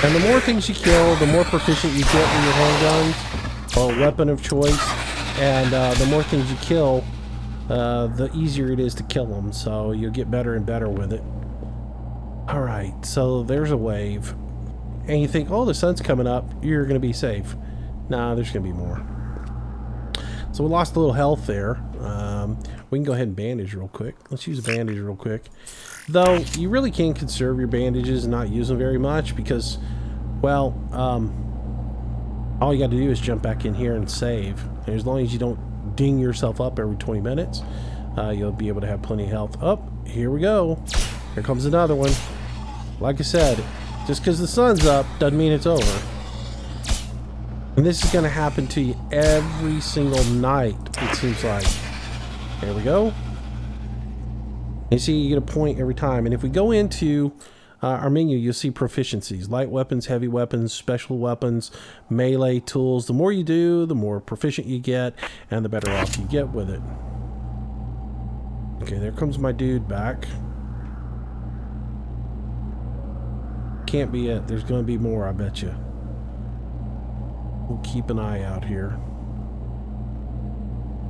And the more things you kill, the more proficient you get with your handguns or weapon of choice. And the more things you kill, the easier it is to kill them. So you'll get better and better with it. Alright, so there's a wave. And you think, oh, the sun's coming up, you're going to be safe. Nah, there's going to be more. So we lost a little health there. We can go ahead and bandage real quick. Let's use a bandage real quick. Though, you really can conserve your bandages and not use them very much because, well, all you got to do is jump back in here and save. And as long as you don't ding yourself up every 20 minutes, you'll be able to have plenty of health. Oh, here we go. Here comes another one. Like I said, just because the sun's up doesn't mean it's over. And this is going to happen to you every single night, it seems like. There we go. You see, you get a point every time. And if we go into our menu, you'll see proficiencies. Light weapons, heavy weapons, special weapons, melee tools. The more you do, the more proficient you get, and the better off you get with it. Okay, there comes my dude back. Can't be it. There's going to be more, I bet you. We'll keep an eye out here.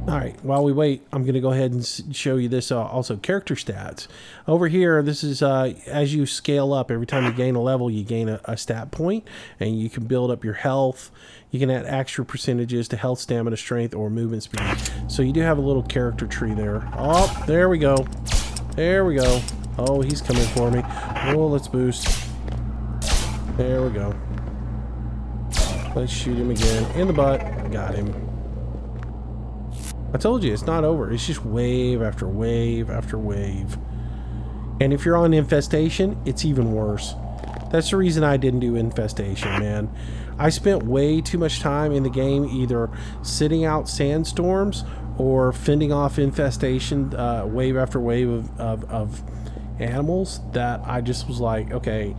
Alright, while we wait, I'm going to go ahead and show you this also character stats. Over here, this is as you scale up, every time you gain a level, you gain a stat point, and you can build up your health. You can add extra percentages to health, stamina, strength, or movement speed. So you do have a little character tree there. Oh, there we go. There we go. Oh, he's coming for me. Oh, let's boost. There we go. Let's shoot him again in the butt. Got him. I told you, it's not over. It's just wave after wave after wave. And if you're on Infestation, it's even worse. That's the reason I didn't do Infestation, man. I spent way too much time in the game either sitting out sandstorms or fending off Infestation wave after wave of animals that I just was like, okay,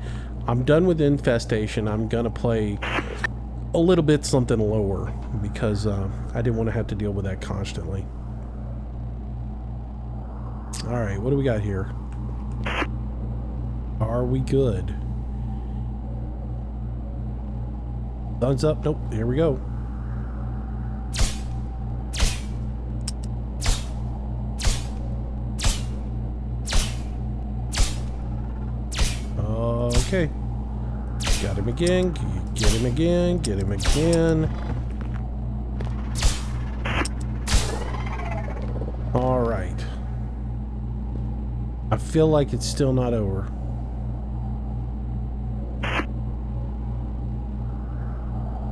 I'm done with Infestation. I'm going to play a little bit something lower because I didn't want to have to deal with that constantly. Alright, what do we got here? Are we good? Thumbs up. Nope, here we go. Okay. Got him again. Get him again. Get him again. Alright. I feel like it's still not over.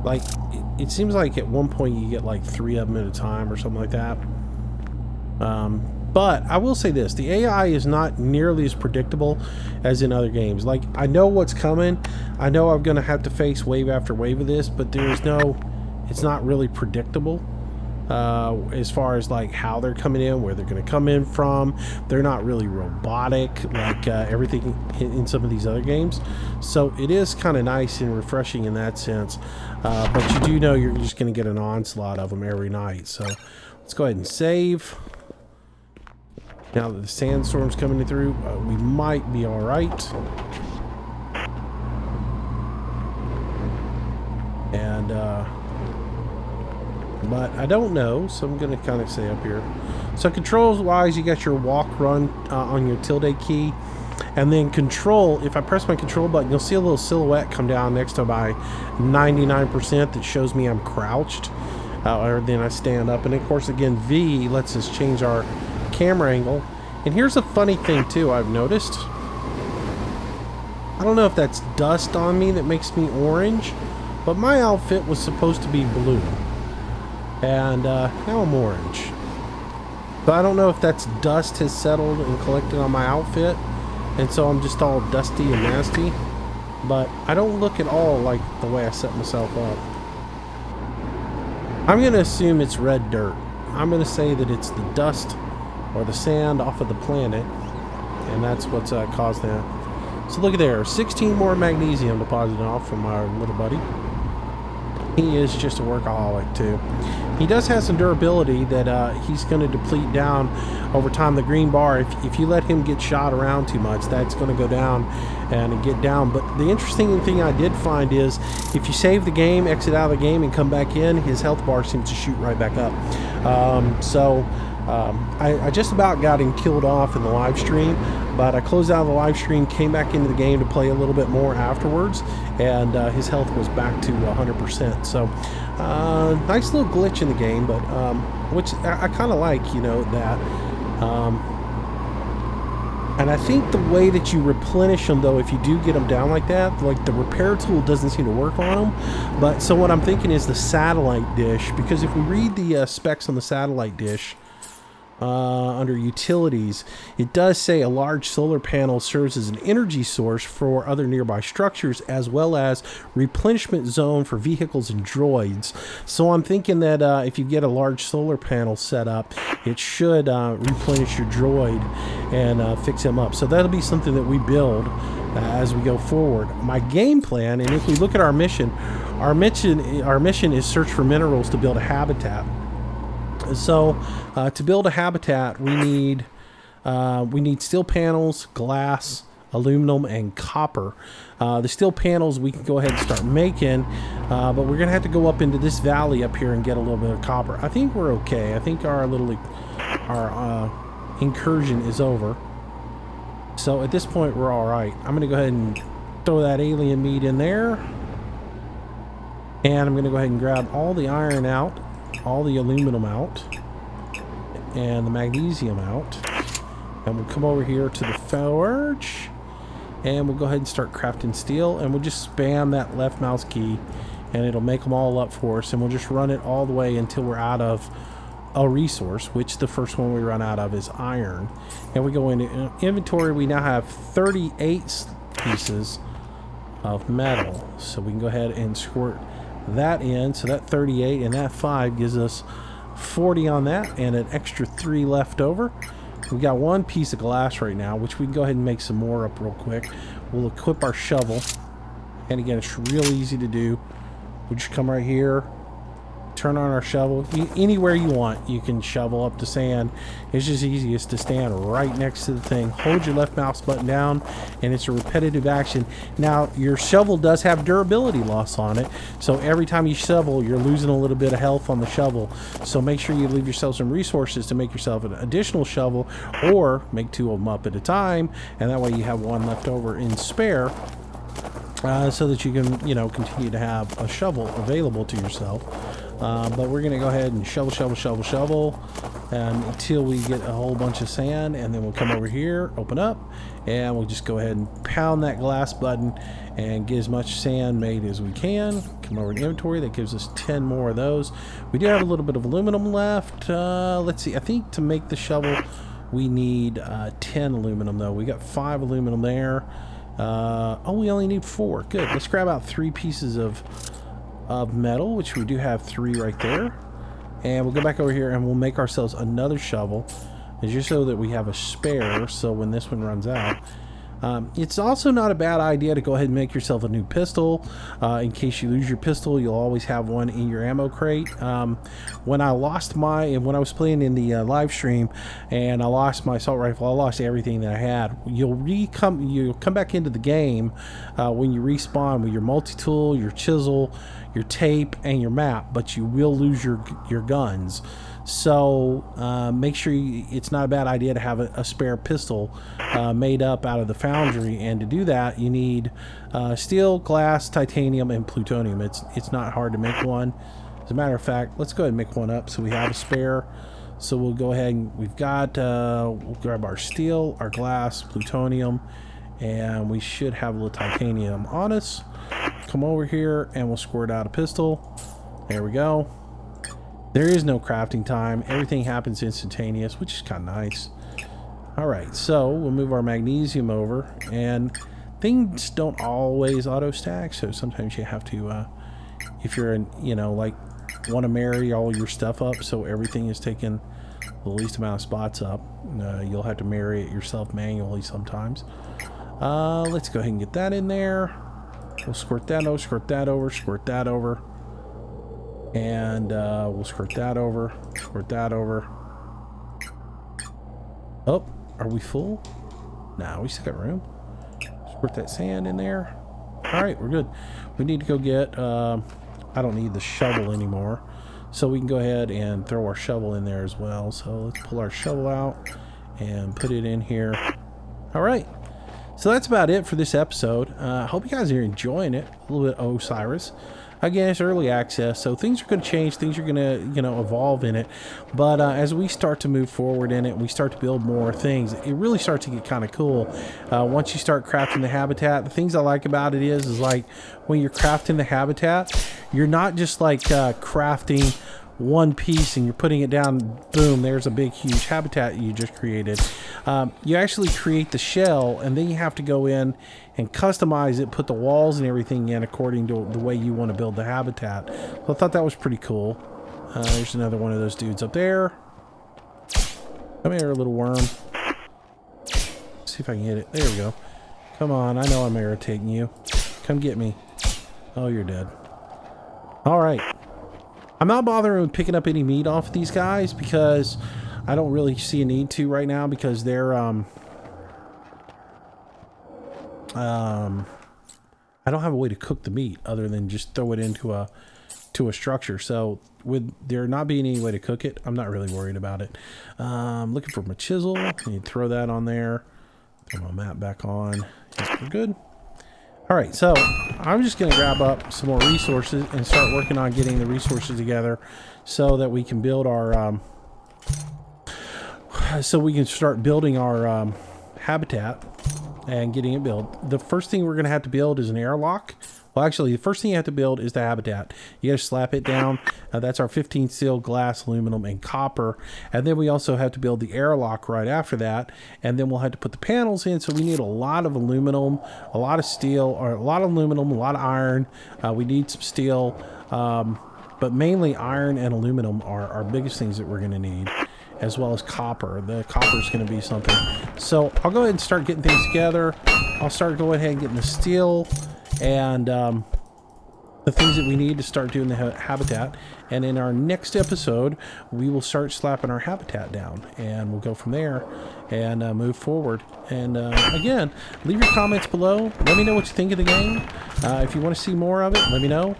Like, it seems like at one point you get like 3 of them at a time or something like that. But I will say this, the AI is not nearly as predictable as in other games. Like, I know what's coming. I know I'm going to have to face wave after wave of this, but it's not really predictable as far as like how they're coming in, where they're going to come in from. They're not really robotic like everything in some of these other games. So it is kind of nice and refreshing in that sense. But you do know you're just going to get an onslaught of them every night. So let's go ahead and save. Now that the sandstorm's coming through, we might be all right. And, but I don't know, so I'm going to kind of stay up here. So controls-wise, you got your walk run on your tilde key. And then control, if I press my control button, you'll see a little silhouette come down next to my 99% that shows me I'm crouched. Or then I stand up. And of course, again, V lets us change our camera angle. And here's a funny thing too I've noticed. I don't know if that's dust on me that makes me orange, but my outfit was supposed to be blue. And now I'm orange. But I don't know if that's dust has settled and collected on my outfit, and so I'm just all dusty and nasty. But I don't look at all like the way I set myself up. I'm going to assume it's red dirt. I'm going to say that it's the dust or the sand off of the planet, and that's what's caused that. So look at there, 16 more magnesium deposited off from our little buddy. He is just a workaholic too. He does have some durability that he's going to deplete down over time. The green bar, if you let him get shot around too much, that's going to go down and get down. But the interesting thing I did find is if you save the game, exit out of the game, and come back in, his health bar seems to shoot right back up. I just about got him killed off in the live stream, but I closed out of the live stream, came back into the game to play a little bit more afterwards, and his health was back to 100%. So nice little glitch in the game, but which I kind of like, you know, that. And I think the way that you replenish them, though, if you do get them down like that, like the repair tool doesn't seem to work on them. But so what I'm thinking is the satellite dish, because if we read the specs on the satellite dish, under utilities, it does say a large solar panel serves as an energy source for other nearby structures, as well as replenishment zone for vehicles and droids. So I'm thinking that if you get a large solar panel set up, it should replenish your droid and fix him up. So that'll be something that we build as we go forward. My game plan, and if we look at our mission is search for minerals to build a habitat. So to build a habitat, we need steel panels, glass, aluminum, and copper. The steel panels we can go ahead and start making, but we're gonna have to go up into this valley up here and get a little bit of copper. I think we're okay. I think our incursion is over. So at this point we're all right. I'm gonna go ahead and throw that alien meat in there, and I'm gonna go ahead and grab all the iron out, all the aluminum out, and the magnesium out, and we'll come over here to the forge, and we'll go ahead and start crafting steel, and we'll just spam that left mouse key and it'll make them all up for us, and we'll just run it all the way until we're out of a resource, which the first one we run out of is iron. And we go into inventory. We now have 38 pieces of metal, so we can go ahead and squirt that in. So that 38 and that 5 gives us 40 on that, and an extra 3 left over. We got 1 piece of glass right now, which we can go ahead and make some more up real quick. We'll equip our shovel, and again, it's real easy to do. We just come right here, turn on our shovel. Anywhere you want, you can shovel up the sand. It's just easiest to stand right next to the thing. Hold your left mouse button down, and it's a repetitive action. Now, your shovel does have durability loss on it, so every time you shovel, you're losing a little bit of health on the shovel. So make sure you leave yourself some resources to make yourself an additional shovel, or make 2 of them up at a time, and that way you have 1 left over in spare. So that you can, you know, continue to have a shovel available to yourself. But we're going to go ahead and shovel and until we get a whole bunch of sand, and then we'll come over here, open up, and we'll just go ahead and pound that glass button and get as much sand made as we can. Come over to inventory. That gives us 10 more of those. We do have a little bit of aluminum left. Let's see. I think to make the shovel we need 10 aluminum, though. We got 5 aluminum there. Oh, we only need 4. Good. Let's grab out 3 pieces of metal, which we do have 3 right there, and we'll go back over here and we'll make ourselves another shovel, just so that we have a spare, so when this one runs out. It's also not a bad idea to go ahead and make yourself a new pistol. In case you lose your pistol, you'll always have one in your ammo crate. When I was playing in the live stream and I lost my assault rifle, I lost everything that I had. You'll come back into the game when you respawn with your multi-tool, your chisel, your tape, and your map, but you will lose your guns. So make sure it's not a bad idea to have a spare pistol made up out of the foundry, and to do that you need steel, glass, titanium, and plutonium. It's not hard to make one. As a matter of fact, let's go ahead and make one up so we have a spare. So we'll go ahead and we've got we'll grab our steel, our glass, plutonium, and we should have a little titanium on us. Come over here and we'll squirt out a pistol. There we go. There is no crafting time. Everything happens instantaneous, which is kind of nice. All right, so we'll move our magnesium over, and things don't always auto stack, so sometimes you have to if you're in, you know, like, want to marry all your stuff up so everything is taking the least amount of spots up, you'll have to marry it yourself manually sometimes. Let's go ahead and get that in there. We'll squirt that over, squirt that over, squirt that over, and we'll squirt that over, squirt that over. Oh, are we full? No, we still got room. Squirt that sand in there. All right, we're good. We need to go get I don't need the shovel anymore, so we can go ahead and throw our shovel in there as well. So let's pull our shovel out and put it in here. All right, so that's about it for this episode. I hope you guys are enjoying it. A little bit of Osiris. Again, it's early access, so things are going to change. Things are going to, you know, evolve in it. But as we start to move forward in it, we start to build more things, it really starts to get kind of cool. Once you start crafting the habitat, the things I like about it is like when you're crafting the habitat, you're not just like crafting one piece and you're putting it down, boom, there's a big huge habitat you just created. You actually create the shell, and then you have to go in and customize it, put the walls and everything in according to the way you want to build the habitat. So I thought that was pretty cool. There's another one of those dudes up there. Come here, little worm. Let's see if I can hit it. There we go. Come on, I know I'm irritating you. Come get me. Oh, you're dead. All right. I'm not bothering with picking up any meat off these guys because I don't really see a need to right now, because they're I don't have a way to cook the meat other than just throw it into a structure. So with there not being any way to cook it, I'm not really worried about it. Looking for my chisel. I need to throw that on there. Throw my map back on. Yes, we're good. All right, so I'm just going to grab up some more resources and start working on getting the resources together so that we can build our start building our habitat and getting it built. The first thing we're going to have to build is an airlock. Well, actually, the first thing you have to build is the habitat. You got to slap it down. That's our 15 steel, glass, aluminum, and copper. And then we also have to build the airlock right after that. And then we'll have to put the panels in. So we need a lot of aluminum, a lot of steel, or a lot of aluminum, a lot of iron. We need some steel, but mainly iron and aluminum are our biggest things that we're going to need, as well as copper. The copper is going to be something. So I'll go ahead and start getting things together. I'll start going ahead and getting the steel and the things that we need to start doing the habitat. And in our next episode, we will start slapping our habitat down, and we'll go from there and move forward. And again, leave your comments below. Let me know what you think of the game. If you want to see more of it, let me know.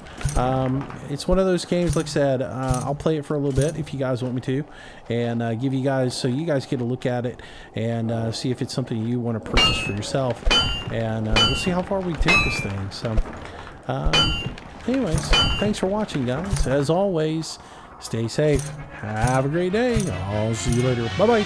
It's one of those games, like I said, I'll play it for a little bit if you guys want me to, and give you guys, so you guys get a look at it and see if it's something you want to purchase for yourself. And we'll see how far we take this thing. So anyways, thanks for watching, guys. As always, stay safe. Have a great day. I'll see you later. Bye-bye.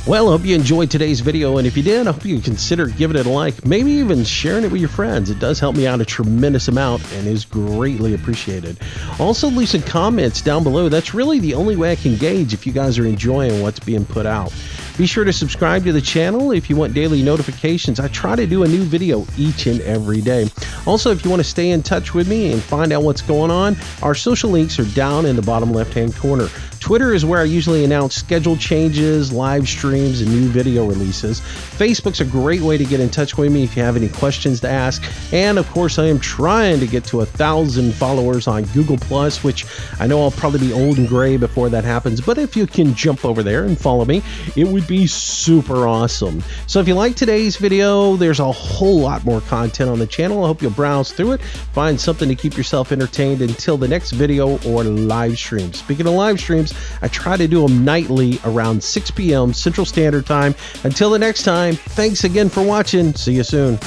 Well, I hope you enjoyed today's video, and if you did, I hope you consider giving it a like, maybe even sharing it with your friends. It does help me out a tremendous amount and is greatly appreciated. Also, leave some comments down below. That's really the only way I can gauge if you guys are enjoying what's being put out. Be sure to subscribe to the channel if you want daily notifications. I try to do a new video each and every day. Also, if you want to stay in touch with me and find out what's going on, our social links are down in the bottom left-hand corner. Twitter is where I usually announce schedule changes, live streams, and new video releases. Facebook's a great way to get in touch with me if you have any questions to ask. And of course, I am trying to get to 1,000 followers on Google+, which I know I'll probably be old and gray before that happens, but if you can jump over there and follow me, it would be super awesome. So if you like today's video, there's a whole lot more content on the channel. I hope you'll browse through it, find something to keep yourself entertained until the next video or live stream. Speaking of live streams, I try to do them nightly around 6 p.m. Central Standard Time. Until the next time, thanks again for watching. See you soon.